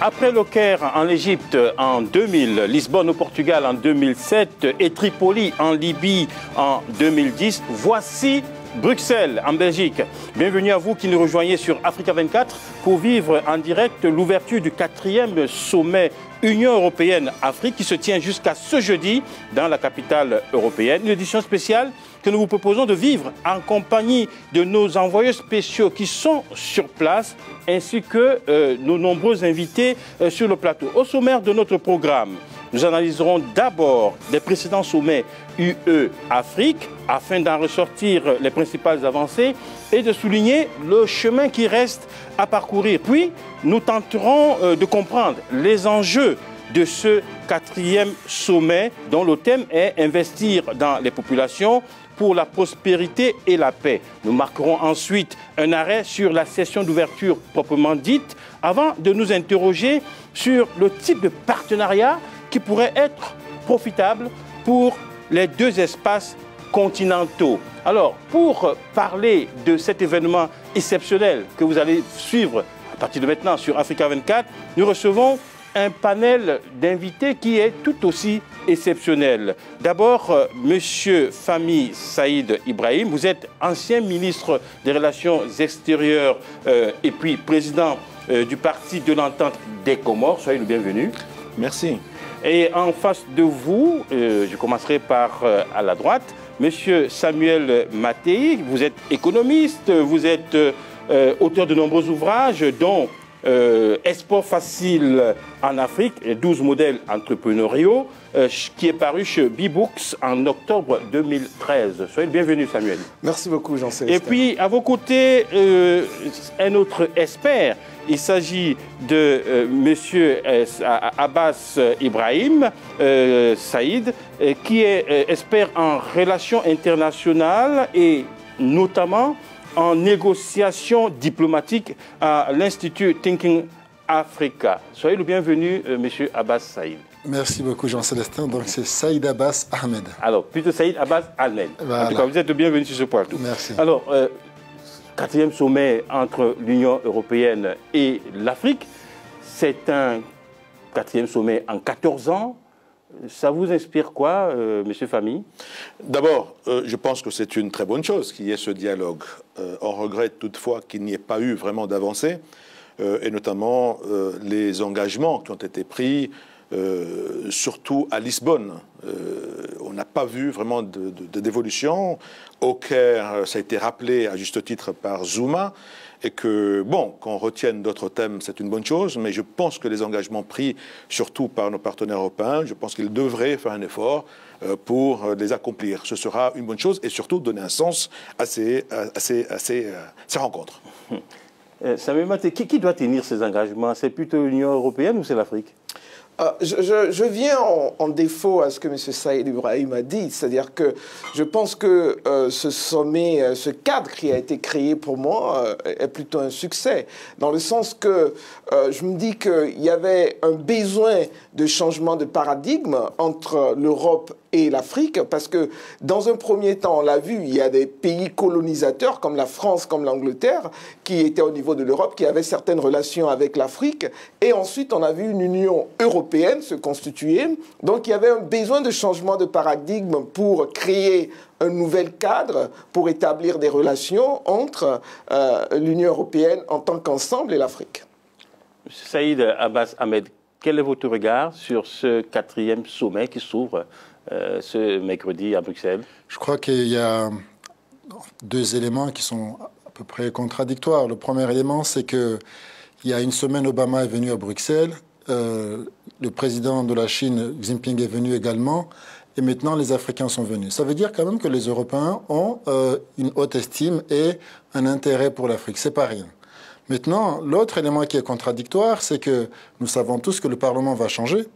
Après le Caire en Égypte en 2000, Lisbonne au Portugal en 2007 et Tripoli en Libye en 2010, voici Bruxelles en Belgique. Bienvenue à vous qui nous rejoignez sur Africa 24 pour vivre en direct l'ouverture du 4e sommet Union européenne-Afrique qui se tient jusqu'à ce jeudi dans la capitale européenne. Une édition spéciale que nous vous proposons de vivre en compagnie de nos envoyés spéciaux qui sont sur place ainsi que nos nombreux invités sur le plateau. Au sommaire de notre programme, nous analyserons d'abord les précédents sommets UE-Afrique afin d'en ressortir les principales avancées et de souligner le chemin qui reste à parcourir. Puis, nous tenterons de comprendre les enjeux de ce 4e sommet dont le thème est « Investir dans les populations pour la prospérité et la paix ». Nous marquerons ensuite un arrêt sur la session d'ouverture proprement dite avant de nous interroger sur le type de partenariat qui pourrait être profitable pour les deux espaces continentaux. Alors, pour parler de cet événement exceptionnel que vous allez suivre à partir de maintenant sur Africa 24, nous recevons un panel d'invités qui est tout aussi exceptionnel. D'abord, Monsieur Fahmi Saïd Ibrahim, vous êtes ancien ministre des Relations extérieures et puis président du Parti de l'Entente des Comores. Soyez le bienvenu. Merci. Et en face de vous, je commencerai par à la droite, Monsieur Samuel Mattei, vous êtes économiste, vous êtes auteur de nombreux ouvrages, dont Export facile en Afrique, 12 modèles entrepreneuriaux, qui est paru chez B-Books en octobre 2013. Soyez le bienvenu, Samuel. Merci beaucoup, Jean-Célestin. Et puis, à vos côtés, un autre expert. Il s'agit de Monsieur Abbas Ibrahim Saïd, qui est expert en relations internationales et notamment en négociation diplomatique à l'Institut Thinking Africa. Soyez le bienvenu, Monsieur Abbas Saïd. Merci beaucoup, Jean-Célestin. Donc, c'est Saïd Abbas Ahmed. Alors, plutôt Saïd Abbas Ahmed. Voilà. En tout cas, vous êtes le bienvenu sur ce plateau. Merci. Alors, 4e sommet entre l'Union européenne et l'Afrique. C'est un 4e sommet en 14 ans. Ça vous inspire quoi, Monsieur Fahmi? D'abord, je pense que c'est une très bonne chose qu'il y ait ce dialogue. On regrette toutefois qu'il n'y ait pas eu vraiment d'avancée, et notamment les engagements qui ont été pris, surtout à Lisbonne. On n'a pas vu vraiment d'évolution. Au Caire, ça a été rappelé à juste titre par Zuma, et que, bon, qu'on retienne d'autres thèmes, c'est une bonne chose, mais je pense que les engagements pris, surtout par nos partenaires européens, je pense qu'ils devraient faire un effort pour les accomplir. Ce sera une bonne chose, et surtout donner un sens à ces rencontres. Samuel Mattei, qui doit tenir ces engagements? C'est plutôt l'Union européenne ou c'est l'Afrique? Je viens en défaut à ce que M. Saïd Ibrahim a dit, c'est-à-dire que je pense que ce sommet, ce cadre qui a été créé pour moi est plutôt un succès, dans le sens que je me dis qu'il y avait un besoin de changement de paradigme entre l'Europe et l'Afrique, parce que dans un premier temps, on l'a vu, il y a des pays colonisateurs comme la France, comme l'Angleterre, qui étaient au niveau de l'Europe, qui avaient certaines relations avec l'Afrique, et ensuite on a vu une Union européenne se constituer. Donc il y avait un besoin de changement de paradigme pour créer un nouvel cadre, pour établir des relations entre l'Union européenne en tant qu'ensemble et l'Afrique. Saïd Abbas Ahmed, quel est votre regard sur ce 4e sommet qui s'ouvre ce mercredi à Bruxelles? Je crois qu'il y a deux éléments qui sont à peu près contradictoires. Le premier élément, c'est qu'il y a une semaine, Obama est venu à Bruxelles, le président de la Chine, Xi Jinping, est venu également, et maintenant les Africains sont venus. Ça veut dire quand même que les Européens ont une haute estime et un intérêt pour l'Afrique. C'est pas rien. Maintenant, l'autre élément qui est contradictoire, c'est que nous savons tous que le Parlement va changer,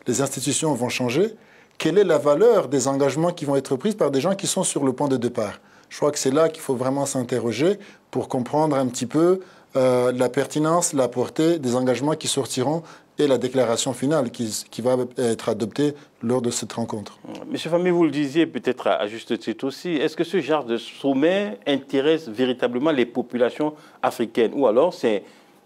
les institutions vont changer. Quelle est la valeur des engagements qui vont être pris par des gens qui sont sur le point de départ? Je crois que c'est là qu'il faut vraiment s'interroger pour comprendre un petit peu la pertinence, la portée des engagements qui sortiront et la déclaration finale qui va être adoptée lors de cette rencontre. Monsieur Fahmi, vous le disiez peut-être à juste titre aussi, est-ce que ce genre de sommet intéresse véritablement les populations africaines ou alors c'est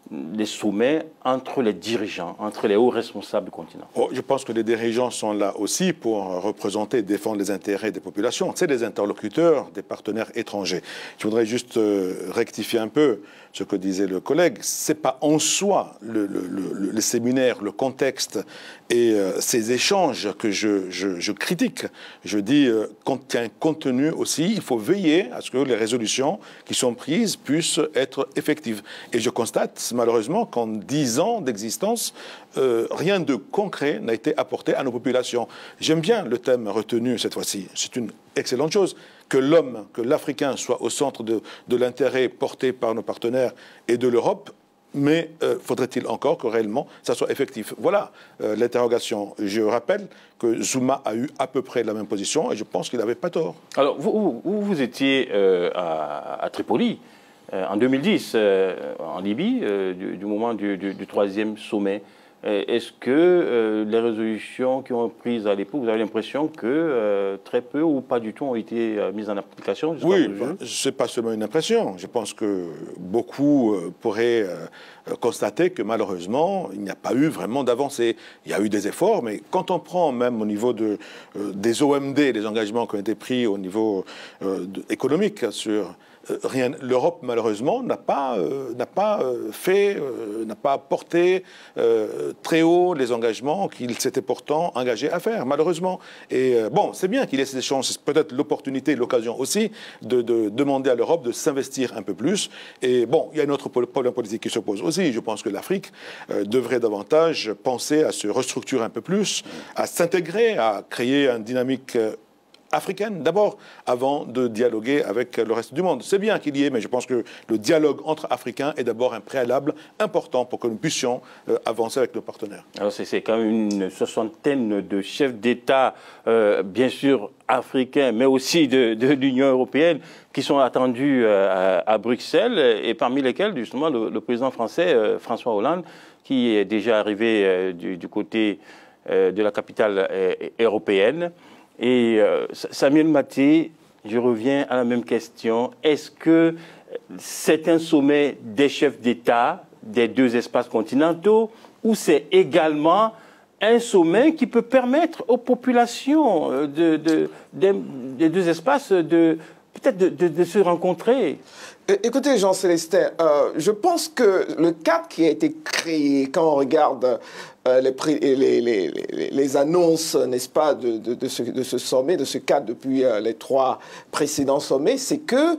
les sommets entre les dirigeants, entre les hauts responsables du continent? Oh, je pense que les dirigeants sont là aussi pour représenter et défendre les intérêts des populations. C'est des interlocuteurs, des partenaires étrangers. Je voudrais juste rectifier un peu ce que disait le collègue. Ce n'est pas en soi le séminaire, le contexte et ces échanges que je critique. Je dis qu'il y a un contenu aussi. Il faut veiller à ce que les résolutions qui sont prises puissent être effectives. Et je constate malheureusement qu'en 10 ans d'existence, rien de concret n'a été apporté à nos populations. J'aime bien le thème retenu cette fois-ci. C'est une excellente chose que l'homme, que l'Africain soit au centre de l'intérêt porté par nos partenaires et de l'Europe. Mais faudrait-il encore que réellement ça soit effectif? Voilà l'interrogation. Je rappelle que Zuma a eu à peu près la même position et je pense qu'il n'avait pas tort. Alors, vous étiez à Tripoli en 2010, en Libye, du moment du troisième sommet. Est-ce que les résolutions qui ont été prises à l'époque, vous avez l'impression que très peu ou pas du tout ont été mises en application? Oui, ce n'est pas seulement une impression. Je pense que beaucoup pourraient constater que malheureusement, il n'y a pas eu vraiment d'avancée. Il y a eu des efforts, mais quand on prend même au niveau des OMD, les engagements qui ont été pris au niveau économique sur... rien. L'Europe, malheureusement, n'a pas porté très haut les engagements qu'il s'était pourtant engagé à faire, malheureusement. Et bon, c'est bien qu'il y ait ces échanges. C'est peut-être l'opportunité, l'occasion aussi de demander à l'Europe de s'investir un peu plus. Et bon, il y a un autre problème politique qui se pose aussi. Je pense que l'Afrique devrait davantage penser à se restructurer un peu plus, à s'intégrer, à créer une dynamique africaine d'abord, avant de dialoguer avec le reste du monde. C'est bien qu'il y ait, mais je pense que le dialogue entre Africains est d'abord un préalable important pour que nous puissions avancer avec nos partenaires. Alors c'est quand même une soixantaine de chefs d'État, bien sûr africains, mais aussi de l'Union européenne, qui sont attendus à Bruxelles, et parmi lesquels, justement, le président français, François Hollande, qui est déjà arrivé du côté de la capitale européenne. Et Samuel Maté, je reviens à la même question. Est-ce que c'est un sommet des chefs d'État des deux espaces continentaux ou c'est également un sommet qui peut permettre aux populations des deux espaces peut-être de se rencontrer? Écoutez, Jean-Célestin, je pense que le cadre qui a été créé, quand on regarde les annonces, n'est-ce pas, de ce sommet, de ce cadre depuis les 3 précédents sommets, c'est que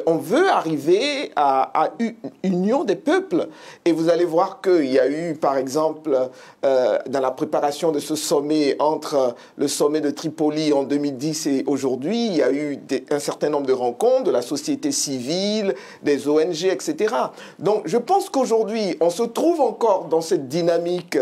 on veut arriver à une union des peuples. Et vous allez voir qu'il y a eu, par exemple, dans la préparation de ce sommet, entre le sommet de Tripoli en 2010 et aujourd'hui, il y a eu un certain nombre de rencontres de la société civile, des ONG, etc. Donc, je pense qu'aujourd'hui, on se trouve encore dans cette dynamique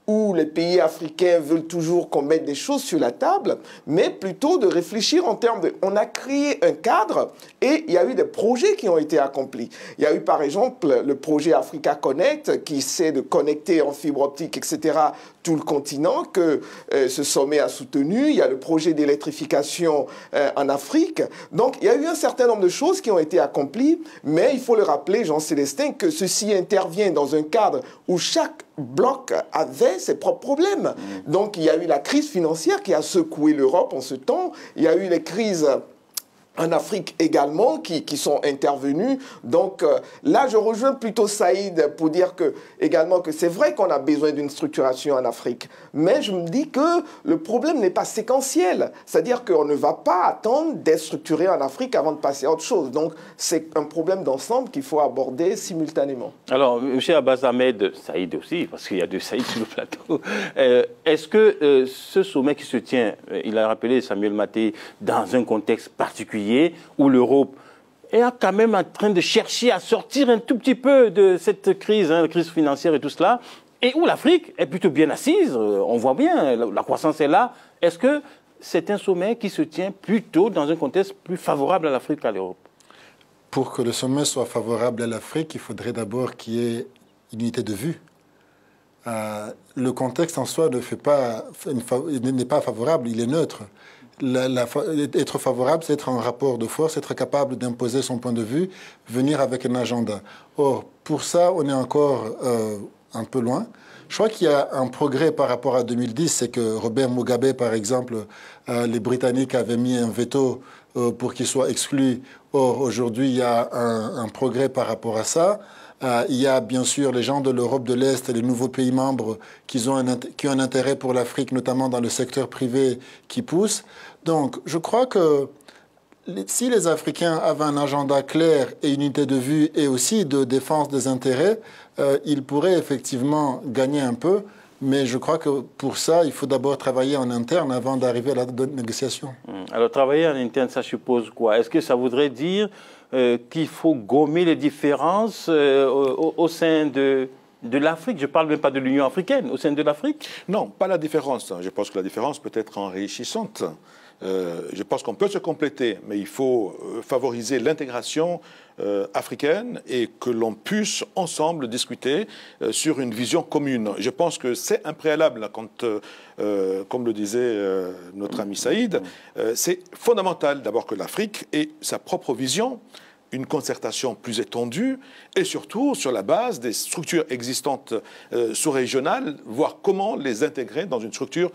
où les pays africains veulent toujours qu'on mette des choses sur la table, mais plutôt de réfléchir en termes de... On a créé un cadre et il y a eu des projets qui ont été accomplis. Il y a eu par exemple le projet Africa Connect qui essaie de connecter en fibre optique, etc., tout le continent que ce sommet a soutenu. Il y a le projet d'électrification en Afrique. Donc il y a eu un certain nombre de choses qui ont été accomplies, mais il faut le rappeler, Jean-Célestin, que ceci intervient dans un cadre où chaque bloc avait ses propres problèmes. Donc il y a eu la crise financière qui a secoué l'Europe en ce temps. Il y a eu les crises en Afrique également qui sont intervenus. Donc là, je rejoins plutôt Saïd pour dire également que c'est vrai qu'on a besoin d'une structuration en Afrique. Mais je me dis que le problème n'est pas séquentiel. C'est-à-dire qu'on ne va pas attendre d'être structuré en Afrique avant de passer à autre chose. Donc c'est un problème d'ensemble qu'il faut aborder simultanément. Alors, M. Abbas Ahmed, Saïd aussi, parce qu'il y a 2 Saïd sur le plateau, est-ce que ce sommet qui se tient, il a rappelé Samuel Maté, dans un contexte particulier, où l'Europe est quand même en train de chercher à sortir un tout petit peu de cette crise, la crise financière et tout cela, et où l'Afrique est plutôt bien assise, on voit bien, la croissance est là. Est-ce que c'est un sommet qui se tient plutôt dans un contexte plus favorable à l'Afrique qu'à l'Europe? Pour que le sommet soit favorable à l'Afrique, il faudrait d'abord qu'il y ait une unité de vue. Le contexte en soi n'est pas favorable, il est neutre. Être favorable, c'est être en rapport de force, être capable d'imposer son point de vue, venir avec un agenda. Or, pour ça, on est encore un peu loin. Je crois qu'il y a un progrès par rapport à 2010, c'est que Robert Mugabe, par exemple, les Britanniques avaient mis un veto pour qu'il soit exclu. Or, aujourd'hui, il y a un progrès par rapport à ça. Il y a bien sûr les gens de l'Europe de l'Est et les nouveaux pays membres qui ont un intérêt pour l'Afrique, notamment dans le secteur privé, qui poussent. Donc, je crois que si les Africains avaient un agenda clair et une unité de vue et aussi de défense des intérêts, ils pourraient effectivement gagner un peu. Mais je crois que pour ça, il faut d'abord travailler en interne avant d'arriver à la négociation. Alors, travailler en interne, ça suppose quoi? Est-ce que ça voudrait dire qu'il faut gommer les différences au sein de l'Afrique? Je ne parle même pas de l'Union africaine, au sein de l'Afrique? Non, pas la différence. Je pense que la différence peut être enrichissante. Je pense qu'on peut se compléter, mais il faut favoriser l'intégration africaine et que l'on puisse ensemble discuter sur une vision commune. Je pense que c'est un préalable quand, comme le disait notre ami Saïd, c'est fondamental d'abord que l'Afrique ait sa propre vision, une concertation plus étendue et surtout sur la base des structures existantes sous-régionales, voir comment les intégrer dans une structure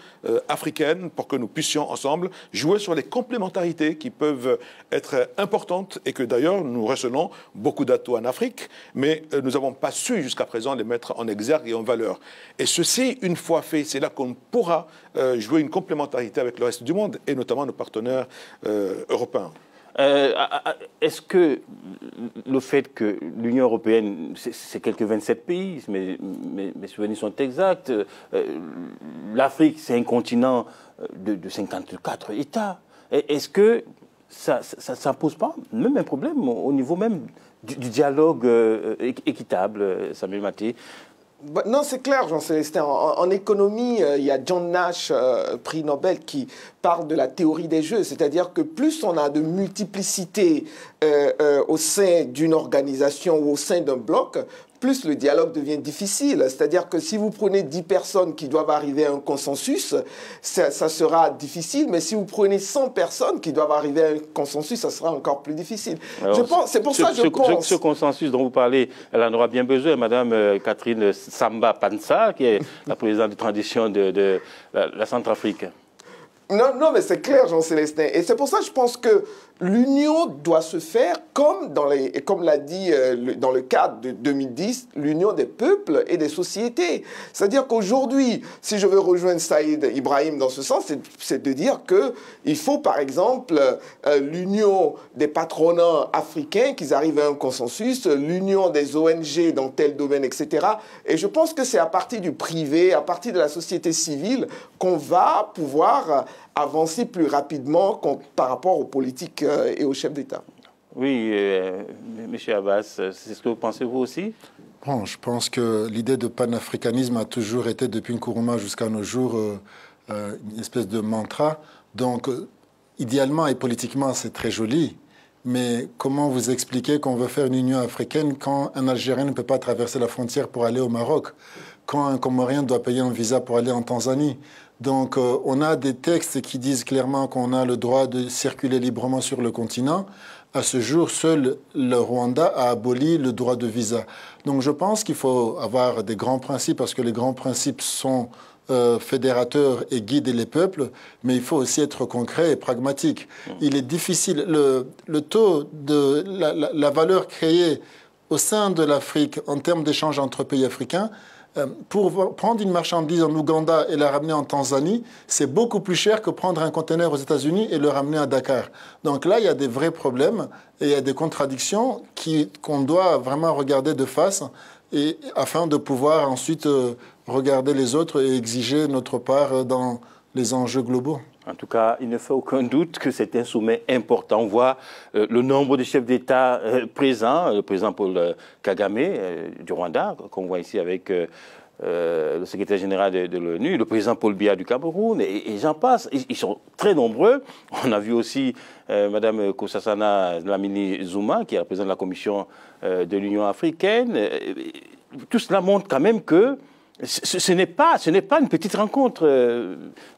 africaine pour que nous puissions ensemble jouer sur les complémentarités qui peuvent être importantes et que d'ailleurs nous recelons beaucoup d'atouts en Afrique, mais nous n'avons pas su jusqu'à présent les mettre en exergue et en valeur. Et ceci, une fois fait, c'est là qu'on pourra jouer une complémentarité avec le reste du monde et notamment nos partenaires européens. Est-ce que le fait que l'Union européenne, c'est quelques 27 pays, mes souvenirs sont exacts, l'Afrique, c'est un continent de 54 États, est-ce que ça ne pose pas même un problème au niveau même du dialogue équitable, Samuel Maté? Non, c'est clair, Jean-Célestin. En économie, il y a John Nash, prix Nobel, qui parle de la théorie des jeux. C'est-à-dire que plus on a de multiplicité au sein d'une organisation ou au sein d'un bloc, plus le dialogue devient difficile. C'est-à-dire que si vous prenez 10 personnes qui doivent arriver à un consensus, ça sera difficile. Mais si vous prenez 100 personnes qui doivent arriver à un consensus, ça sera encore plus difficile. C'est pour ça que je pense... Ce consensus dont vous parlez, elle en aura bien besoin. Madame Catherine Samba Panza, qui est la présidente de transition de la Centrafrique. Non, mais c'est clair, Jean-Célestin. Et c'est pour ça que je pense que l'union doit se faire comme l'a dit dans le cadre de 2010, l'union des peuples et des sociétés. C'est-à-dire qu'aujourd'hui, si je veux rejoindre Saïd Ibrahim dans ce sens, c'est de dire qu'il faut, par exemple, l'union des patronats africains, qu'ils arrivent à un consensus, l'union des ONG dans tel domaine, etc. Et je pense que c'est à partir du privé, à partir de la société civile, qu'on va pouvoir avancer plus rapidement par rapport aux politiques et aux chefs d'État. Oui, M. Abbas, c'est ce que vous pensez vous aussi? Bon, je pense que l'idée de panafricanisme a toujours été, depuis Nkrumah jusqu'à nos jours, une espèce de mantra. Donc, idéalement et politiquement, c'est très joli. Mais comment vous expliquer qu'on veut faire une Union africaine quand un Algérien ne peut pas traverser la frontière pour aller au Maroc, quand un Comorien doit payer un visa pour aller en Tanzanie? Donc, on a des textes qui disent clairement qu'on a le droit de circuler librement sur le continent. À ce jour, seul le Rwanda a aboli le droit de visa. Donc, je pense qu'il faut avoir des grands principes parce que les grands principes sont fédérateurs et guident les peuples, mais il faut aussi être concret et pragmatique. Il est difficile. Le taux de la valeur créée au sein de l'Afrique en termes d'échanges entre pays africains, pour prendre une marchandise en Ouganda et la ramener en Tanzanie, c'est beaucoup plus cher que prendre un conteneur aux États-Unis et le ramener à Dakar. Donc là, il y a des vrais problèmes et il y a des contradictions qu'on doit vraiment regarder de face afin de pouvoir ensuite regarder les autres et exiger notre part dans les enjeux globaux. En tout cas, il ne fait aucun doute que c'est un sommet important. On voit le nombre de chefs d'État présents, le président Paul Kagame du Rwanda, qu'on voit ici avec le secrétaire général de l'ONU, le président Paul Biya du Cameroun, et j'en passe. Ils sont très nombreux. On a vu aussi Mme Nkosazana Dlamini Zuma, qui est la présidente de la Commission de l'Union africaine. Tout cela montre quand même que Ce n'est pas une petite rencontre,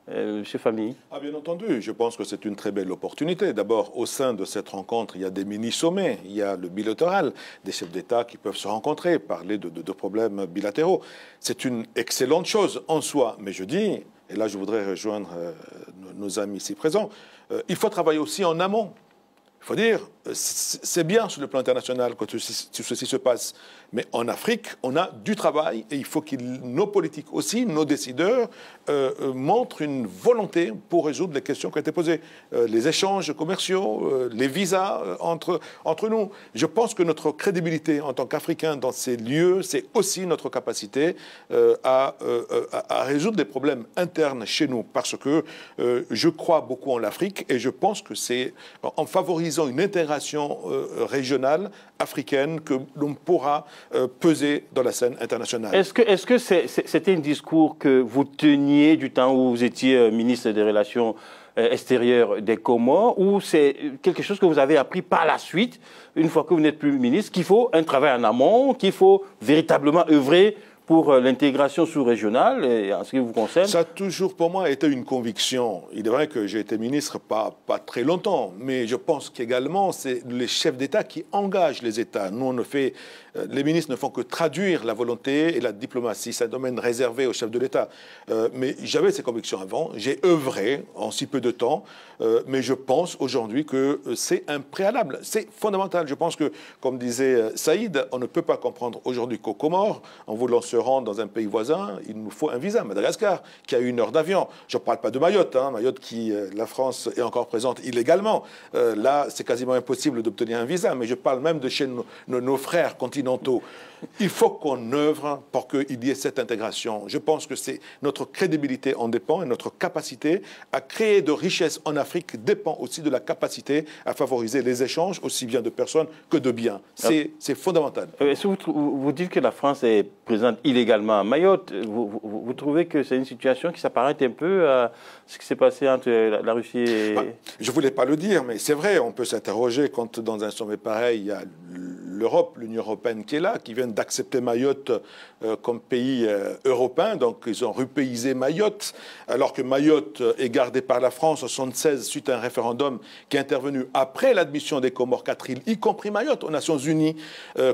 M. Fahmy. Ah, bien entendu, je pense que c'est une très belle opportunité. D'abord, au sein de cette rencontre, il y a des mini-sommets, il y a le bilatéral, des chefs d'État qui peuvent se rencontrer, parler de problèmes bilatéraux. C'est une excellente chose en soi, mais je dis, et là je voudrais rejoindre nos amis ici présents, il faut travailler aussi en amont. Il faut dire, c'est bien sur le plan international que ceci se passe, mais en Afrique, on a du travail et il faut que nos politiques aussi, nos décideurs, montrent une volonté pour résoudre les questions qui ont été posées. Les échanges commerciaux, les visas entre nous. Je pense que notre crédibilité en tant qu'Africains dans ces lieux, c'est aussi notre capacité à résoudre des problèmes internes chez nous. Parce que je crois beaucoup en l'Afrique et je pense que c'est en favorisant une intégration régionale africaine que l'on pourra peser dans la scène internationale. Est-ce que c'était un discours que vous teniez du temps où vous étiez ministre des Relations extérieures des Comores, ou c'est quelque chose que vous avez appris par la suite, une fois que vous n'êtes plus ministre, qu'il faut un travail en amont, qu'il faut véritablement œuvrer pour l'intégration sous-régionale, et en ce qui vous concerne? Ça a toujours, pour moi, été une conviction. Il est vrai que j'ai été ministre pas très longtemps, mais je pense qu'également, c'est les chefs d'État qui engagent les États. Nous, les ministres ne font que traduire la volonté et la diplomatie. C'est un domaine réservé aux chefs de l'État. Mais j'avais ces convictions avant. J'ai œuvré en si peu de temps. Mais je pense aujourd'hui que c'est un préalable. C'est fondamental. Je pense que, comme disait Saïd, on ne peut pas comprendre aujourd'hui qu'aux Comores, en voulant se rendre dans un pays voisin, il nous faut un visa. Madagascar, qui a 1 heure d'avion. Je ne parle pas de Mayotte. Mayotte, la France est encore présente illégalement. Là, c'est quasiment impossible d'obtenir un visa. Mais je parle même de chez nos frères continentaux. Il faut qu'on œuvre pour qu'il y ait cette intégration. Je pense que c'est notre crédibilité en dépend et notre capacité à créer de richesses en Afrique dépend aussi de la capacité à favoriser les échanges aussi bien de personnes que de biens. C'est fondamental. Est-ce que vous dites que la France est présente illégalement à Mayotte? Vous trouvez que c'est une situation qui s'apparente un peu à ce qui s'est passé entre la Russie et... Je ne voulais pas le dire, mais c'est vrai, on peut s'interroger quand dans un sommet pareil, il y a l'Europe, l'Union européenne qui est là, qui vient d'accepter Mayotte comme pays européen, donc ils ont rupéisé Mayotte, alors que Mayotte est gardée par la France en 1976 suite à un référendum qui est intervenu après l'admission des Comores 4 îles, y compris Mayotte, aux Nations Unies,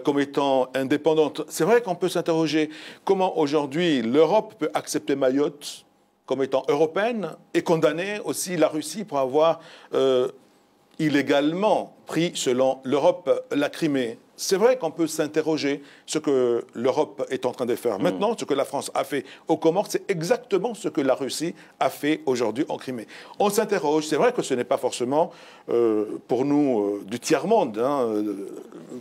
comme étant indépendante. C'est vrai qu'on peut s'interroger comment aujourd'hui l'Europe peut accepter Mayotte comme étant européenne et condamner aussi la Russie pour avoir illégalement pris, selon l'Europe, la Crimée. C'est vrai qu'on peut s'interroger ce que l'Europe est en train de faire. Maintenant, ce que la France a fait aux Comores, c'est exactement ce que la Russie a fait aujourd'hui en Crimée. On s'interroge. C'est vrai que ce n'est pas forcément, pour nous, du tiers-monde,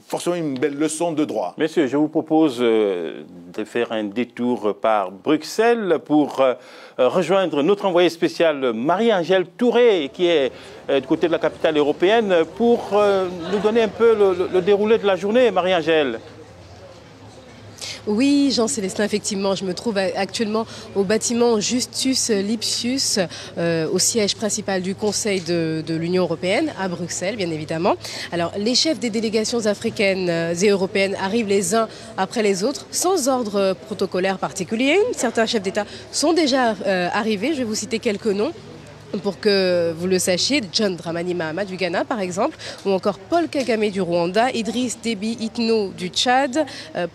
forcément une belle leçon de droit. Messieurs, je vous propose de faire un détour par Bruxelles pour rejoindre notre envoyée spéciale Marie-Angèle Touré, qui est du côté de la capitale européenne, pour nous donner un peu le déroulé de la journée. Marie-Angèle. Oui, Jean-Célestin, effectivement, je me trouve actuellement au bâtiment Justus Lipsius, au siège principal du Conseil de l'Union européenne, à Bruxelles, bien évidemment. Alors, les chefs des délégations africaines et européennes arrivent les uns après les autres, sans ordre protocolaire particulier. Certains chefs d'État sont déjà arrivés, je vais vous citer quelques noms. Pour que vous le sachiez, John Dramani Mahama du Ghana par exemple, ou encore Paul Kagame du Rwanda, Idriss Déby Itno du Tchad,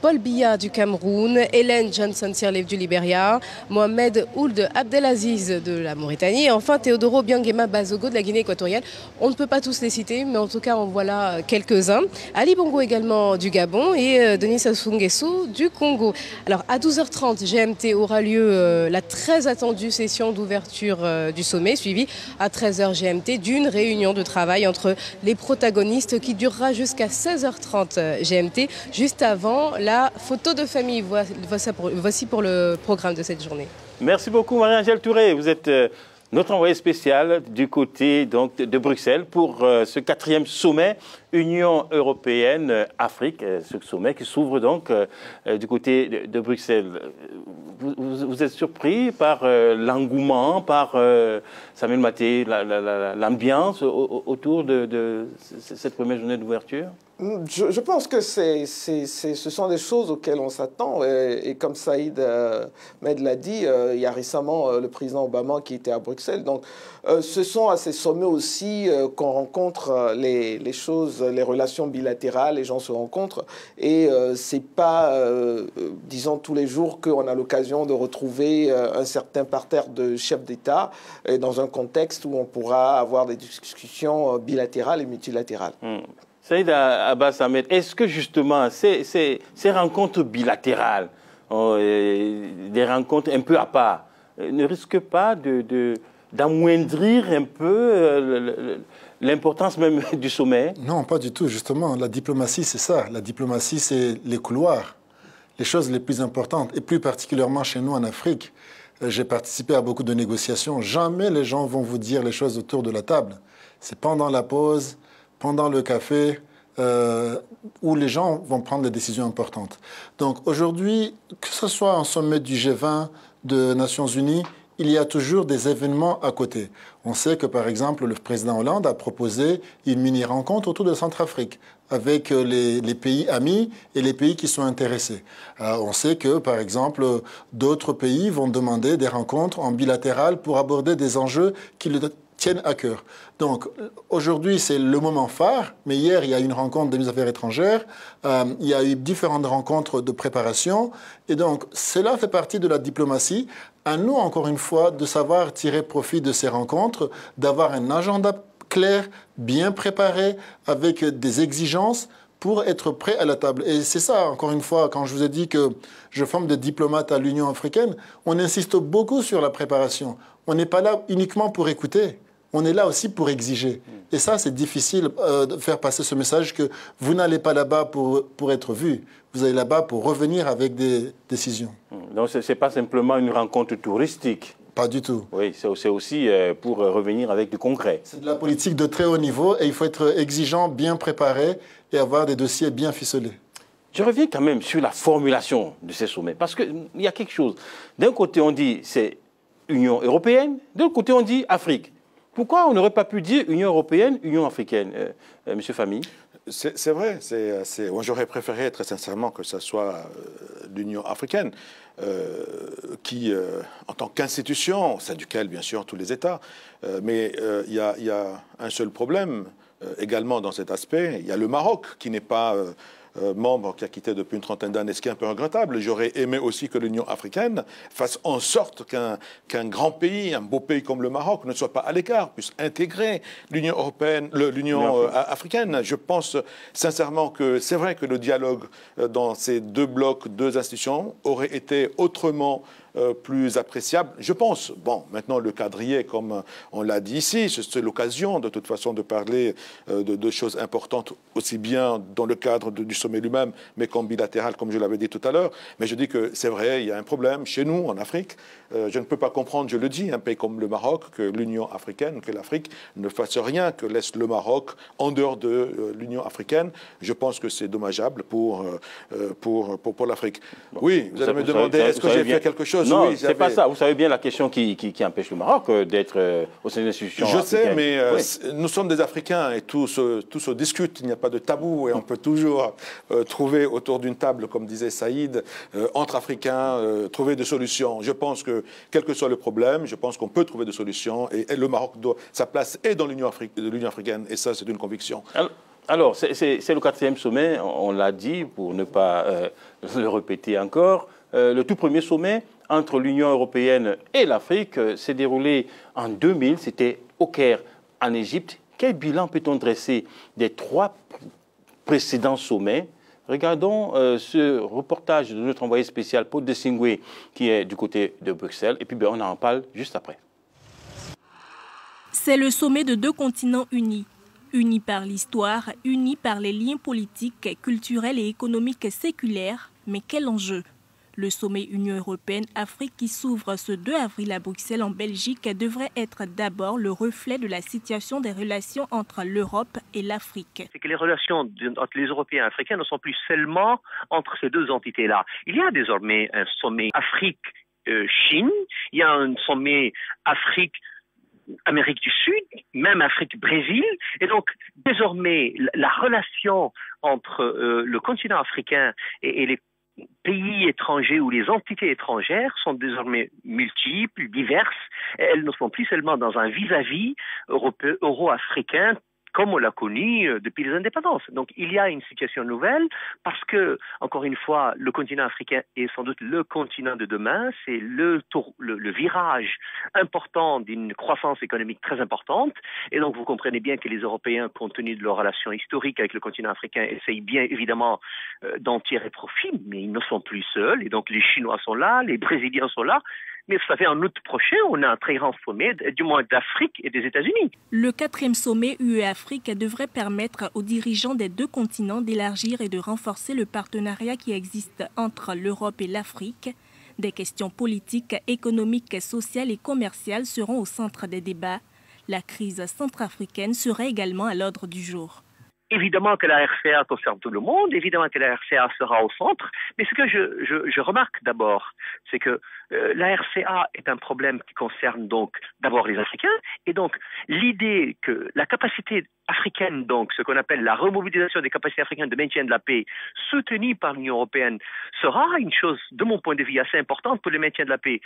Paul Biya du Cameroun, Ellen Johnson Sirleaf du Libéria, Mohamed Ould Abdelaziz de la Mauritanie et enfin Teodoro Biangema Bazogo de la Guinée équatoriale. On ne peut pas tous les citer, mais en tout cas en voilà quelques-uns. Ali Bongo également du Gabon et Denis Sassou Nguesso du Congo. Alors à 12h30 GMT aura lieu la très attendue session d'ouverture du sommet, suivi à 13h GMT d'une réunion de travail entre les protagonistes qui durera jusqu'à 16h30 GMT, juste avant la photo de famille. Voici pour le programme de cette journée. Merci beaucoup Marie-Angèle Touré. Vous êtes notre envoyé spécial du côté donc, de Bruxelles pour ce 4e sommet Union européenne-Afrique, ce sommet qui s'ouvre donc du côté de Bruxelles. Vous êtes surpris par l'engouement, par Samuel Maté, l'ambiance autour de cette première journée d'ouverture? Je pense que ce sont des choses auxquelles on s'attend. Et comme Saïd Med l'a dit, il y a récemment le président Obama qui était à Bruxelles. Donc, ce sont à ces sommets aussi qu'on rencontre les choses, les relations bilatérales, les gens se rencontrent. Et c'est pas, disons, tous les jours qu'on a l'occasion de retrouver un certain parterre de chefs d'État dans un contexte où on pourra avoir des discussions bilatérales et multilatérales. Saïd Abbas Ahmed, est-ce que justement ces rencontres bilatérales, des rencontres un peu à part, ne risquent pas d'amoindrir un peu l'importance même du sommet? Non, pas du tout, justement. La diplomatie, c'est ça. La diplomatie, c'est les couloirs, les choses les plus importantes, et plus particulièrement chez nous en Afrique. J'ai participé à beaucoup de négociations. Jamais les gens vont vous dire les choses autour de la table. C'est pendant la pause, pendant le café, où les gens vont prendre des décisions importantes. Donc aujourd'hui, que ce soit un sommet du G20, de Nations Unies, il y a toujours des événements à côté. On sait que, par exemple, le président Hollande a proposé une mini-rencontre autour de Centrafrique avec les pays amis et les pays qui sont intéressés. On sait que, par exemple, d'autres pays vont demander des rencontres en bilatéral pour aborder des enjeux qui le tiennent à cœur. Donc, aujourd'hui, c'est le moment phare, mais hier, il y a eu une rencontre des ministres des Affaires étrangères, il y a eu différentes rencontres de préparation, et donc, cela fait partie de la diplomatie. À nous, encore une fois, de savoir tirer profit de ces rencontres, d'avoir un agenda clair, bien préparé, avec des exigences pour être prêt à la table. Et c'est ça, encore une fois, quand je vous ai dit que je forme des diplomates à l'Union africaine, on insiste beaucoup sur la préparation. On n'est pas là uniquement pour écouter. On est là aussi pour exiger. Et ça, c'est difficile de faire passer ce message que vous n'allez pas là-bas pour être vu. Vous allez là-bas pour revenir avec des décisions. Donc, ce n'est pas simplement une rencontre touristique. Pas du tout. Oui, c'est aussi pour revenir avec du concret. C'est de la politique de très haut niveau et il faut être exigeant, bien préparé et avoir des dossiers bien ficelés. Je reviens quand même sur la formulation de ces sommets, parce qu'il y a quelque chose. D'un côté, on dit c'est Union européenne, de l'autre côté, on dit Afrique. Pourquoi on n'aurait pas pu dire Union européenne, Union africaine, Monsieur Fahmy? C'est vrai. Moi, j'aurais préféré, très sincèrement, que ce soit l'Union africaine, qui, en tant qu'institution, au sein duquel, bien sûr, tous les États, mais il y a un seul problème également dans cet aspect. Il y a le Maroc, qui n'est pas membre, qui a quitté depuis une trentaine d'années, ce qui est un peu regrettable. J'aurais aimé aussi que l'Union africaine fasse en sorte qu'un grand pays, un beau pays comme le Maroc, ne soit pas à l'écart, puisse intégrer l'Union européenne, l'Union africaine. Je pense sincèrement que c'est vrai que le dialogue dans ces deux blocs, deux institutions, aurait été autrement plus appréciable, je pense. Bon, maintenant, le quadrillé, comme on l'a dit ici, c'est l'occasion, de toute façon, de parler de choses importantes, aussi bien dans le cadre du sommet lui-même, mais comme bilatéral, comme je l'avais dit tout à l'heure. Mais je dis que c'est vrai, il y a un problème chez nous, en Afrique. Je ne peux pas comprendre, je le dis, un pays comme le Maroc, que l'Union africaine, que l'Afrique ne fasse rien, que laisse le Maroc en dehors de l'Union africaine. Je pense que c'est dommageable pour l'Afrique. Bon, oui, vous allez me demander, est-ce que j'ai fait quelque chose? Non, oui, c'est pas ça. Vous savez bien la question qui empêche le Maroc d'être au sein de l'institution africaine. Je sais, mais oui. Nous sommes des Africains et tout se discute. Il n'y a pas de tabou et on peut toujours trouver autour d'une table, comme disait Saïd, entre Africains, trouver des solutions. Je pense que, quel que soit le problème, je pense qu'on peut trouver des solutions et le Maroc doit sa place est dans l'Union africaine et ça, c'est une conviction. Alors, c'est le 4e sommet, on l'a dit, pour ne pas le répéter encore. Le tout premier sommet entre l'Union européenne et l'Afrique s'est déroulé en 2000, c'était au Caire, en Égypte. Quel bilan peut-on dresser des 3 précédents sommets? Regardons ce reportage de notre envoyé spécial, Paul Desingwe, qui est du côté de Bruxelles. Et puis on en parle juste après. C'est le sommet de 2 continents unis. Unis par l'histoire, unis par les liens politiques, culturels et économiques séculaires. Mais quel enjeu? Le sommet Union européenne-Afrique qui s'ouvre ce 2 avril à Bruxelles en Belgique devrait être d'abord le reflet de la situation des relations entre l'Europe et l'Afrique. C'est que les relations entre les Européens et les Africains ne sont plus seulement entre ces 2 entités-là. Il y a désormais un sommet Afrique-Chine, il y a un sommet Afrique Amérique du Sud, même Afrique-Brésil. Et donc, désormais, la relation entre le continent africain et les pays étrangers ou les entités étrangères sont désormais multiples, diverses. Elles ne sont plus seulement dans un vis-à-vis euro-africain comme on l'a connu depuis les indépendances. Donc il y a une situation nouvelle parce que, encore une fois, le continent africain est sans doute le continent de demain. C'est le virage important d'une croissance économique très importante. Et donc vous comprenez bien que les Européens, compte tenu de leur relation historique avec le continent africain, essayent bien évidemment d'en tirer profit, mais ils ne sont plus seuls. Et donc les Chinois sont là, les Brésiliens sont là. Mais vous savez, en août prochain, on a un très grand sommet, du moins d'Afrique et des États-Unis. Le 4e sommet UE-Afrique devrait permettre aux dirigeants des deux continents d'élargir et de renforcer le partenariat qui existe entre l'Europe et l'Afrique. Des questions politiques, économiques, sociales et commerciales seront au centre des débats. La crise centrafricaine sera également à l'ordre du jour. Évidemment que la RCA concerne tout le monde, évidemment que la RCA sera au centre, mais ce que je remarque d'abord, c'est que la RCA est un problème qui concerne donc d'abord les Africains, et donc l'idée que la capacité africaine, donc ce qu'on appelle la remobilisation des capacités africaines de maintien de la paix, soutenue par l'Union européenne, sera une chose, de mon point de vue, assez importante pour le maintien de la paix,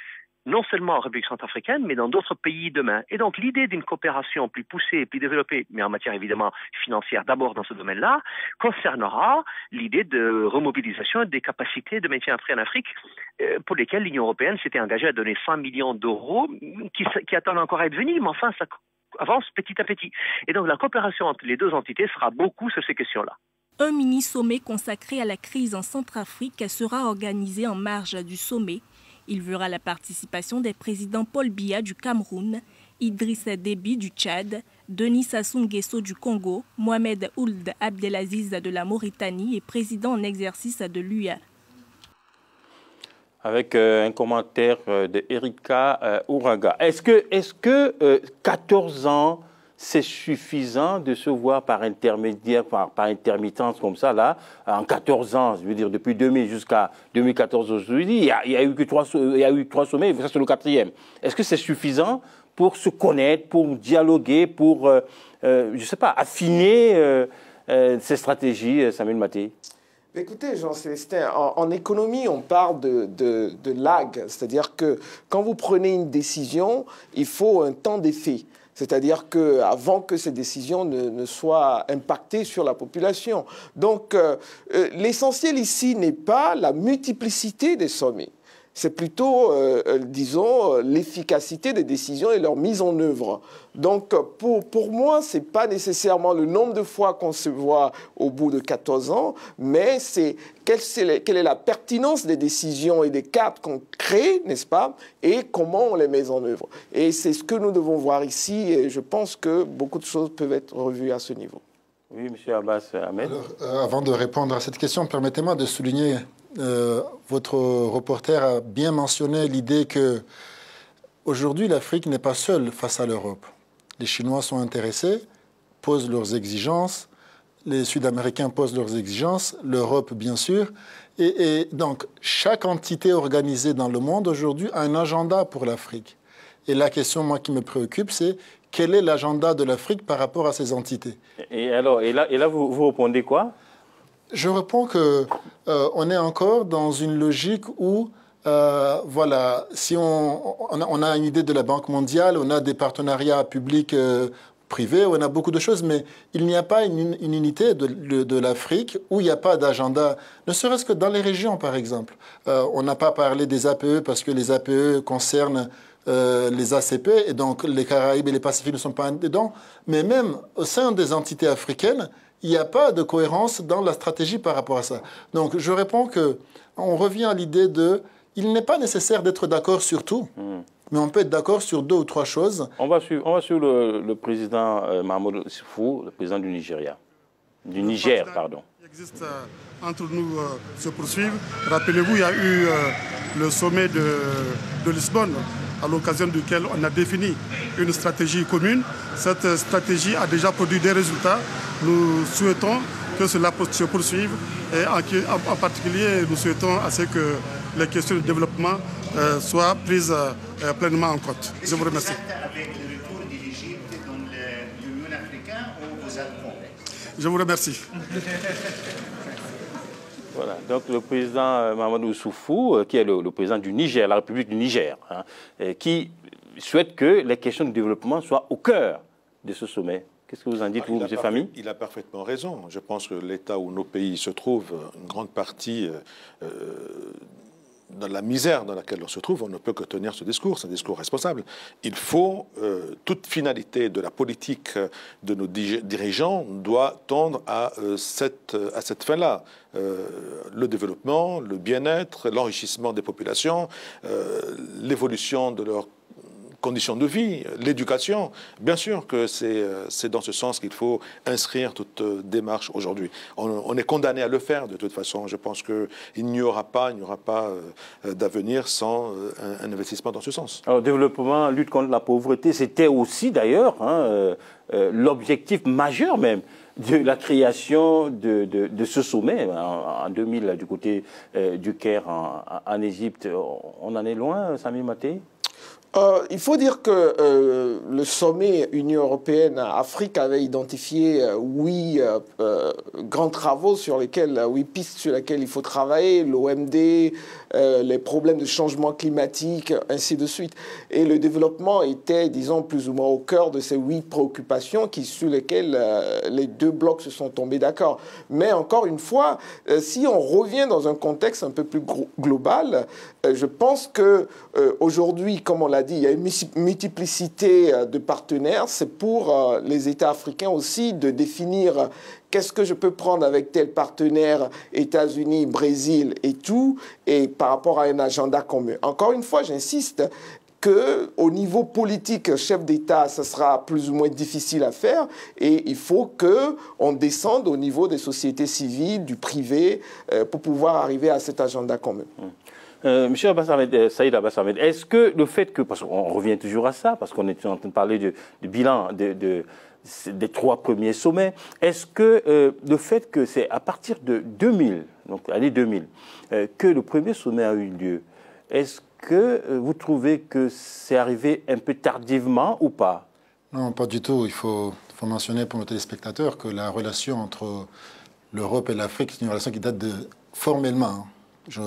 non seulement en République centrafricaine, mais dans d'autres pays demain. Et donc l'idée d'une coopération plus poussée, plus développée, mais en matière évidemment financière d'abord dans ce domaine-là, concernera l'idée de remobilisation des capacités de maintien en Afrique pour lesquelles l'Union européenne s'était engagée à donner 100 millions d'euros qui attendent encore à être venus, mais enfin ça avance petit à petit. Et donc la coopération entre les deux entités sera beaucoup sur ces questions-là. Un mini-sommet consacré à la crise en Centrafrique sera organisé en marge du sommet. Il verra la participation des présidents Paul Biya du Cameroun, Idrissa Déby du Tchad, Denis Sassou Nguesso du Congo, Mohamed Ould Abdelaziz de la Mauritanie et président en exercice de l'UA. Avec un commentaire de Erika Ouraga. Est-ce que 14 ans, c'est suffisant de se voir par intermédiaire, par intermittence comme ça, là, en 14 ans, je veux dire, depuis 2000 jusqu'à 2014 aujourd'hui, il y a eu 3 sommets, ça c'est le 4e. Est-ce que c'est suffisant pour se connaître, pour dialoguer, pour, je ne sais pas, affiner ces stratégies, Samuel Maté? Écoutez, Jean-Célestin, en économie, on parle de lag, c'est-à-dire que quand vous prenez une décision, il faut un temps d'effet. C'est-à-dire qu'avant que ces décisions ne soient impactées sur la population. Donc, l'essentiel ici n'est pas la multiplicité des sommets. C'est plutôt, disons, l'efficacité des décisions et leur mise en œuvre. Donc, pour moi, ce n'est pas nécessairement le nombre de fois qu'on se voit au bout de 14 ans, mais c'est quelle est la pertinence des décisions et des cadres qu'on crée, n'est-ce pas, et comment on les met en œuvre. Et c'est ce que nous devons voir ici, et je pense que beaucoup de choses peuvent être revues à ce niveau. Oui, M. Abbas Ahmed. Alors, avant de répondre à cette question, permettez-moi de souligner, votre reporter a bien mentionné l'idée que aujourd'hui l'Afrique n'est pas seule face à l'Europe. Les Chinois sont intéressés, posent leurs exigences, les Sud-Américains posent leurs exigences, l'Europe bien sûr. Et donc, chaque entité organisée dans le monde aujourd'hui a un agenda pour l'Afrique. Et la question, moi, qui me préoccupe, c'est quel est l'agenda de l'Afrique par rapport à ces entités? Et là vous répondez quoi? Je réponds qu'on est encore dans une logique où, voilà, si on a une idée de la Banque mondiale, on a des partenariats publics privés, on a beaucoup de choses, mais il n'y a pas une unité de l'Afrique où il n'y a pas d'agenda, ne serait-ce que dans les régions, par exemple. On n'a pas parlé des APE parce que les APE concernent les ACP, et donc les Caraïbes et les Pacifiques ne sont pas dedans, mais même au sein des entités africaines, il n'y a pas de cohérence dans la stratégie par rapport à ça. Donc je réponds qu'on revient à l'idée il n'est pas nécessaire d'être d'accord sur tout, mais on peut être d'accord sur 2 ou 3 choses. On va suivre le président Mahamadou Issoufou, le président du Nigeria. Du Niger, pardon. Qui existe entre nous se poursuivent. Rappelez-vous, il y a eu le sommet de Lisbonne, à l'occasion duquel on a défini une stratégie commune. Cette stratégie a déjà produit des résultats. Nous souhaitons que cela se poursuive et en particulier, nous souhaitons à ce que les questions de développement soient prises pleinement en compte. Je vous remercie. Je vous remercie. Voilà, donc le président Mahamadou Issoufou, qui est le président du Niger, la République du Niger, hein, qui souhaite que les questions de développement soient au cœur de ce sommet. Qu'est-ce que vous en dites, vous, M. Fahmy? Il a parfaitement raison. Je pense que l'état où nos pays se trouvent, une grande partie dans la misère dans laquelle on se trouve, on ne peut que tenir ce discours. C'est un discours responsable. Il faut, toute finalité de la politique de nos dirigeants doit tendre à cette fin-là. Le développement, le bien-être, l'enrichissement des populations, l'évolution de leurs conditions de vie, l'éducation. Bien sûr que c'est dans ce sens qu'il faut inscrire toute démarche aujourd'hui. On est condamné à le faire de toute façon. Je pense qu'il n'y aura pas d'avenir sans un investissement dans ce sens. Alors, développement, lutte contre la pauvreté, c'était aussi d'ailleurs l'objectif majeur même de la création de ce sommet en 2000 du côté du Caire en Égypte. On en est loin, Sami Maté? Il faut dire que le sommet Union européenne-Afrique avait identifié 8 grands travaux sur lesquels, 8 pistes sur lesquelles il faut travailler, l'OMD, les problèmes de changement climatique, ainsi de suite. Et le développement était, disons, plus ou moins au cœur de ces 8 préoccupations sur lesquelles les deux blocs se sont tombés d'accord. Mais encore une fois, si on revient dans un contexte un peu plus global, je pense que aujourd'hui, comme on l'a dit, il y a une multiplicité de partenaires. C'est pour les États africains aussi de définir qu'est-ce que je peux prendre avec tel partenaire, États-Unis, Brésil et tout, et par rapport à un agenda commun. Encore une fois, j'insiste qu'au niveau politique, chef d'État, ça sera plus ou moins difficile à faire, et il faut qu'on descende au niveau des sociétés civiles, du privé, pour pouvoir arriver à cet agenda commun. Monsieur Abbas Ahmed, Saïd Abbas Ahmed, est-ce que le fait que, parce qu'on revient toujours à ça, parce qu'on est en train de parler du bilan des 3 premiers sommets, est-ce que le fait que c'est à partir de 2000, donc l'année 2000, que le premier sommet a eu lieu, est-ce que vous trouvez que c'est arrivé un peu tardivement ou pas? Non, pas du tout. Il faut mentionner pour nos téléspectateurs que la relation entre l'Europe et l'Afrique, c'est une relation qui date formellement, je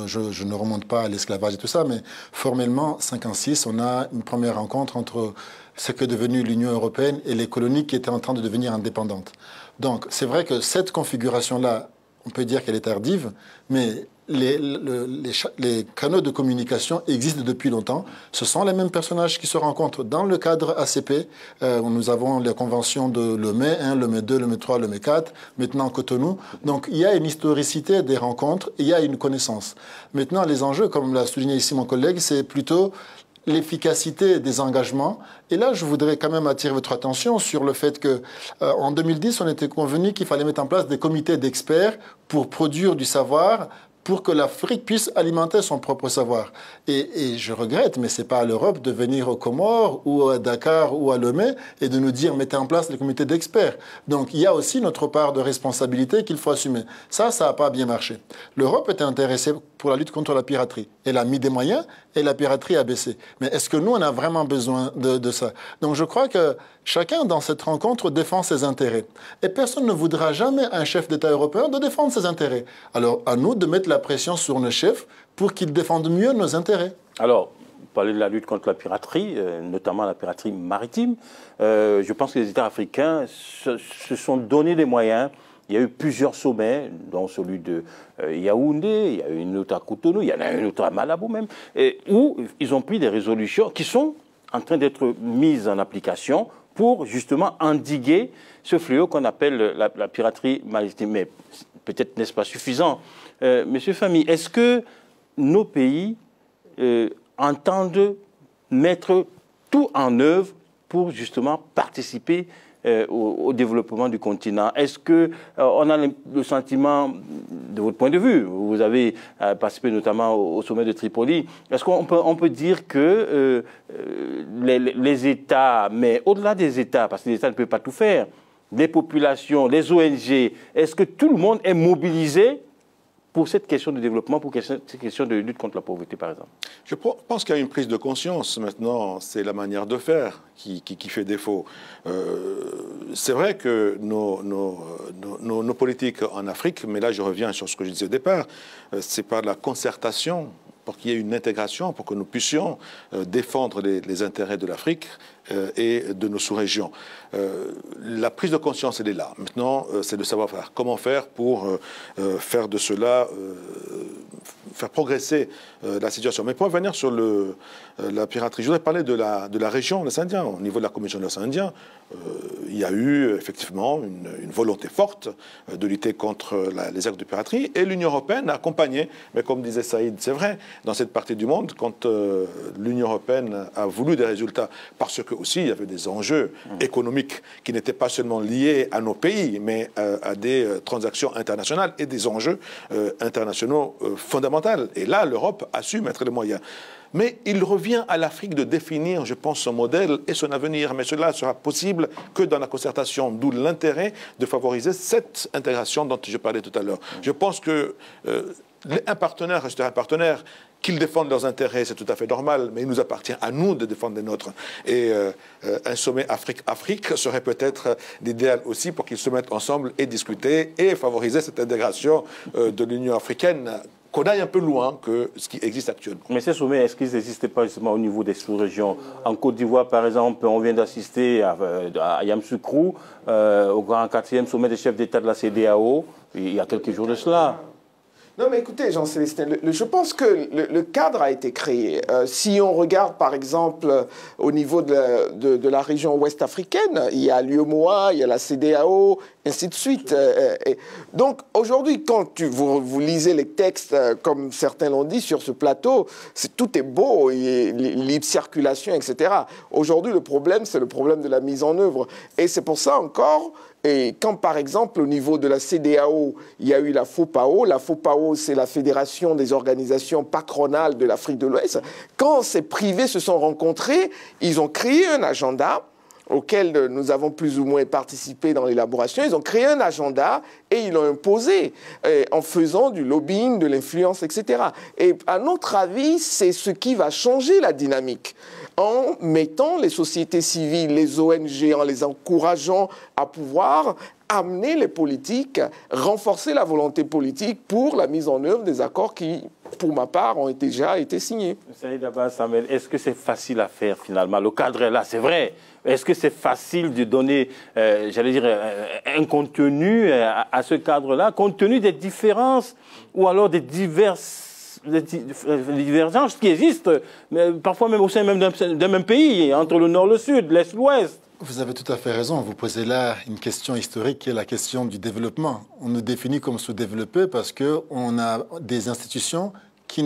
ne remonte pas à l'esclavage et tout ça, mais formellement, 56, on a une première rencontre entre ce qu'est devenu l'Union européenne et les colonies qui étaient en train de devenir indépendantes. Donc, c'est vrai que cette configuration-là, on peut dire qu'elle est tardive, mais les canaux de communication existent depuis longtemps. Ce sont les mêmes personnages qui se rencontrent dans le cadre ACP. Nous avons les conventions de Lomé 1, Lomé 2, Lomé 3, Lomé 4, maintenant Cotonou. Donc il y a une historicité des rencontres, il y a une connaissance. Maintenant, les enjeux, comme l'a souligné ici mon collègue, c'est plutôt l'efficacité des engagements. Et là, je voudrais quand même attirer votre attention sur le fait que en 2010, on était convenu qu'il fallait mettre en place des comités d'experts pour produire du savoir, pour que l'Afrique puisse alimenter son propre savoir. Et je regrette, mais ce n'est pas à l'Europe de venir aux Comores ou à Dakar ou à Lomé et de nous dire « mettez en place les comités d'experts ». Donc il y a aussi notre part de responsabilité qu'il faut assumer. Ça n'a pas bien marché. L'Europe était intéressée pour la lutte contre la piraterie. Elle a mis des moyens et la piraterie a baissé. Mais est-ce que nous, on a vraiment besoin de ça? Donc je crois que chacun dans cette rencontre défend ses intérêts. Et personne ne voudra jamais un chef d'État européen de défendre ses intérêts. Alors à nous de mettre la pression sur nos chefs pour qu'ils défendent mieux nos intérêts. Alors, vous parlez de la lutte contre la piraterie, notamment la piraterie maritime. Je pense que les États africains se sont donné des moyens. Il y a eu plusieurs sommets, dont celui de Yaoundé, il y a eu une autre à Cotonou, il y en a une autre à Malabo même, où ils ont pris des résolutions qui sont en train d'être mises en application pour justement endiguer ce fléau qu'on appelle la piraterie maritime. Mais peut-être n'est-ce pas suffisant. Monsieur Fahmy, est-ce que nos pays entendent mettre tout en œuvre pour justement participer au développement du continent? Est-ce qu'on a le sentiment, de votre point de vue, vous avez participé notamment au sommet de Tripoli, est-ce qu'on peut dire que les États, mais au-delà des États, parce que les États ne peuvent pas tout faire, les populations, les ONG, est-ce que tout le monde est mobilisé pour cette question de développement, pour cette question de lutte contre la pauvreté, par exemple? Je pense qu'il y a une prise de conscience maintenant. C'est la manière de faire qui fait défaut. C'est vrai que nos politiques en Afrique, mais là je reviens sur ce que je disais au départ, c'est par la concertation, pour qu'il y ait une intégration, pour que nous puissions défendre les intérêts de l'Afrique et de nos sous-régions. La prise de conscience, elle est là. Maintenant, c'est de savoir faire. Comment faire pour faire de cela, faire progresser la situation. Mais pour revenir sur la piraterie, je voudrais parler de la région des Indiens. Au niveau de la Commission des Indiens, il y a eu effectivement une volonté forte de lutter contre les actes de piraterie, et l'Union européenne a accompagné. Mais comme disait Saïd, c'est vrai, dans cette partie du monde, quand l'Union européenne a voulu des résultats, parce que aussi il y avait des enjeux économiques qui n'étaient pas seulement liés à nos pays, mais à des transactions internationales et des enjeux internationaux fondamentaux. Et là, l'Europe a su mettre les moyens. Mais il revient à l'Afrique de définir, je pense, son modèle et son avenir. Mais cela sera possible que dans la concertation, d'où l'intérêt de favoriser cette intégration dont je parlais tout à l'heure. Je pense que un partenaire restera un partenaire. Qu'ils défendent leurs intérêts, c'est tout à fait normal, mais il nous appartient à nous de défendre les nôtres. Et un sommet Afrique-Afrique serait peut-être l'idéal aussi pour qu'ils se mettent ensemble et discuter et favoriser cette intégration de l'Union africaine, qu'on aille un peu loin que ce qui existe actuellement. Mais ces sommets, est-ce qu'ils n'existaient pas justement au niveau des sous-régions? En Côte d'Ivoire, par exemple, on vient d'assister à Yamoussoukro, au grand 4e sommet des chefs d'État de la CEDEAO, il y a quelques jours de cela. Non, mais écoutez, Jean-Célestin, je pense que le cadre a été créé. Si on regarde, par exemple, au niveau de la région ouest africaine, il y a l'UEMOA, il y a la CEDEAO, ainsi de suite. Donc, aujourd'hui, quand vous lisez les textes, comme certains l'ont dit sur ce plateau, tout est beau, libre circulation, etc. Aujourd'hui, le problème, c'est le problème de la mise en œuvre. Et c'est pour ça encore... Et quand, par exemple, au niveau de la CEDEAO, il y a eu la FOPAO, c'est la Fédération des organisations patronales de l'Afrique de l'Ouest, quand ces privés se sont rencontrés, ils ont créé un agenda auquel nous avons plus ou moins participé dans l'élaboration. Ils ont créé un agenda et ils l'ont imposé en faisant du lobbying, de l'influence, etc. Et à notre avis, c'est ce qui va changer la dynamique, en mettant les sociétés civiles, les ONG, en les encourageant à pouvoir amener les politiques, renforcer la volonté politique pour la mise en œuvre des accords qui, pour ma part, ont déjà été signés. Saïd Abbas Ahmed, est-ce que c'est facile à faire finalement? Le cadre est là, c'est vrai. Est-ce que c'est facile de donner, j'allais dire, un contenu à ce cadre-là, compte tenu des différences ou alors des divergences qui existent, parfois même au sein même d'un même pays, entre le nord et le sud, l'est et l'ouest? Vous avez tout à fait raison. Vous posez là une question historique qui est la question du développement. On nous définit comme sous-développés parce qu'on a des institutions qui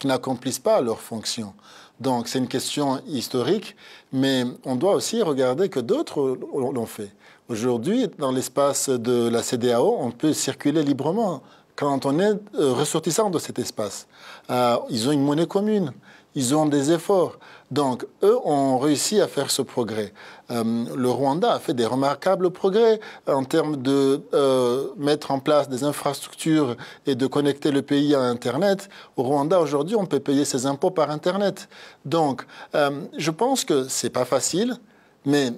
n'accomplissent pas leurs fonctions. Donc c'est une question historique, mais on doit aussi regarder que d'autres l'ont fait. Aujourd'hui, dans l'espace de la CEDEAO, on peut circuler librement quand on est ressortissant de cet espace. Ils ont une monnaie commune. Ils ont des efforts. Donc, eux ont réussi à faire ce progrès. Le Rwanda a fait des remarquables progrès en termes de mettre en place des infrastructures et de connecter le pays à Internet. Au Rwanda, aujourd'hui, on peut payer ses impôts par Internet. Donc, je pense que c'est pas facile, mais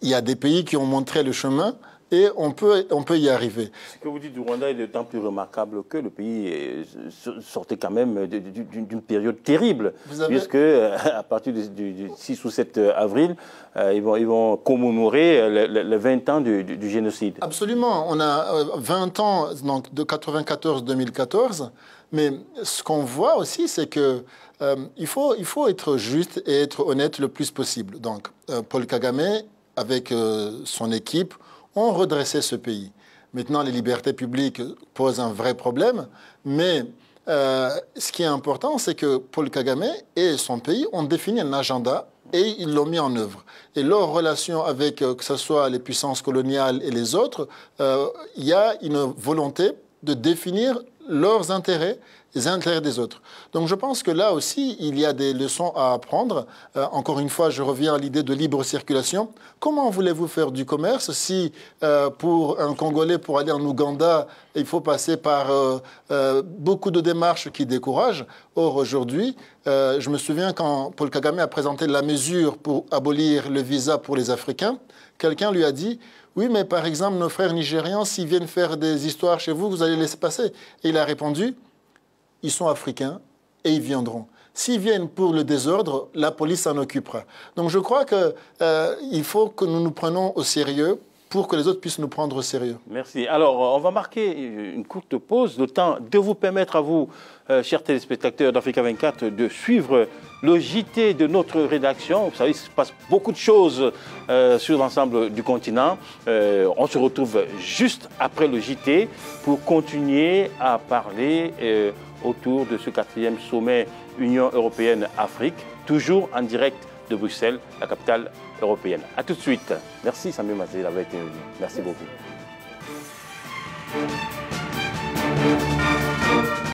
il y a des pays qui ont montré le chemin. Et on peut y arriver. Ce que vous dites du Rwanda est d'autant plus remarquable que le pays sortait quand même d'une période terrible, puisque à partir du 6 ou 7 avril, ils vont commémorer les 20 ans du génocide. Absolument. On a 20 ans donc, de 94-2014, mais ce qu'on voit aussi, c'est que il faut être juste et être honnête le plus possible. Donc, Paul Kagame, avec son équipe, ont redressé ce pays. Maintenant, les libertés publiques posent un vrai problème, mais ce qui est important, c'est que Paul Kagame et son pays ont défini un agenda et ils l'ont mis en œuvre. Et leur relation avec, que ce soit les puissances coloniales et les autres, il y a une volonté de définir leurs intérêts, les intérêts des autres. Donc je pense que là aussi, il y a des leçons à apprendre. Encore une fois, je reviens à l'idée de libre circulation. Comment voulez-vous faire du commerce si pour un Congolais, pour aller en Ouganda, il faut passer par beaucoup de démarches qui découragent? Or, aujourd'hui, je me souviens quand Paul Kagame a présenté la mesure pour abolir le visa pour les Africains, quelqu'un lui a dit « Oui, mais par exemple, nos frères nigérians, s'ils viennent faire des histoires chez vous, vous allez les laisser passer ?» Et il a répondu « Ils sont africains et ils viendront. S'ils viennent pour le désordre, la police s'en occupera. » Donc je crois qu'il faut que nous nous prenions au sérieux pour que les autres puissent nous prendre au sérieux. Merci. Alors, on va marquer une courte pause, le temps de vous permettre à vous, chers téléspectateurs d'Africa 24, de suivre le JT de notre rédaction. Vous savez, il se passe beaucoup de choses sur l'ensemble du continent. On se retrouve juste après le JT pour continuer à parler autour de ce 4e sommet Union européenne-Afrique, toujours en direct de Bruxelles, la capitale européenne. A tout de suite. Merci Samuel Mazé d'avoir été venu. Merci beaucoup.